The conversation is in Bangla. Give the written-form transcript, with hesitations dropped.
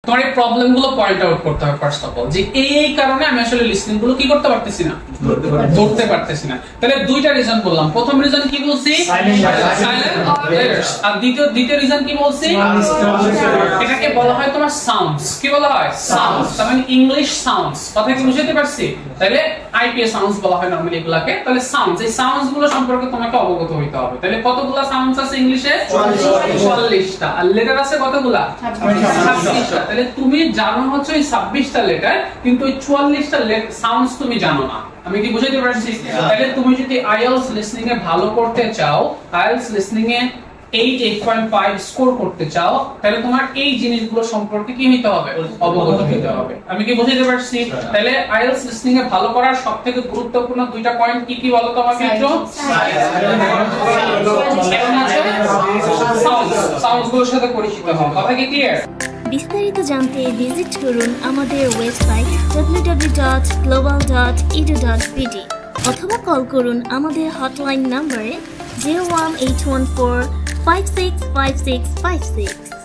তোমার এই প্রবলেমগুলো পয়েন্ট আউট করতে হবে ফার্স্ট অফ অল, যে এই কারণে আমি আসলে লিসনিং গুলো কি করতে পারতেছি না, ধরতে পারতেছি না। তাহলে দুইটা রিজন বললাম। প্রথম রিজন কি বলছি, সাইলেন্ট লেটারস, আর দ্বিতীয় রিজন কি বলছি, এটাকে বলা হয় তোমার সাউন্ডস। কি বলা হয়, সাউন্ডস। তার মানে ইংলিশ সাউন্ডস। কথা কি বুঝতে পারছি? তাহলে আইপিএ সাউন্ডস বলা হয় নরমালি এগুলাকে। তাহলে সাউন্ডস, এই সাউন্ডস গুলো সম্পর্কে তোমাকে অবগত হইতে হবে। তাহলে কতগুলা সাউন্ডস আছে ইংলিশে? 44টা। আর লেটার আছে কতগুলা? 26টা। তাহলে তুমি জানো হচ্ছে ওই 26টা লেটার, কিন্তু ওই 44টা সাউন্ডস তুমি জানো না। আমি কি বুঝাইতে পারছি? তাহলে তুমি যদি আইএলটিএস লিসনিং এ ভালো করতে চাও, আইএলটিএস লিসনিং এ 8.5 স্কোর করতে চাও, তাহলে তোমার এই জিনিসগুলো সম্পর্কে কি হইতে হবে, অবগত হতে হবে। আমি কি বুঝাইতে পারছি? তাহলে আইএলটিএস লিসনিং এ ভালো করার সবথেকে গুরুত্বপূর্ণ দুইটা পয়েন্ট কি কি বলো তো আমাকে একটু? সাউন্ডসগুলোর সাথে পরিচিত হও। কথা কি ক্লিয়ার? বিস্তারিত জানতে ভিজিট করুন আমাদের ওয়েবসাইট www.global.edu.bd অথবা কল করুন আমাদের হটলাইন নম্বরে 01814 565656।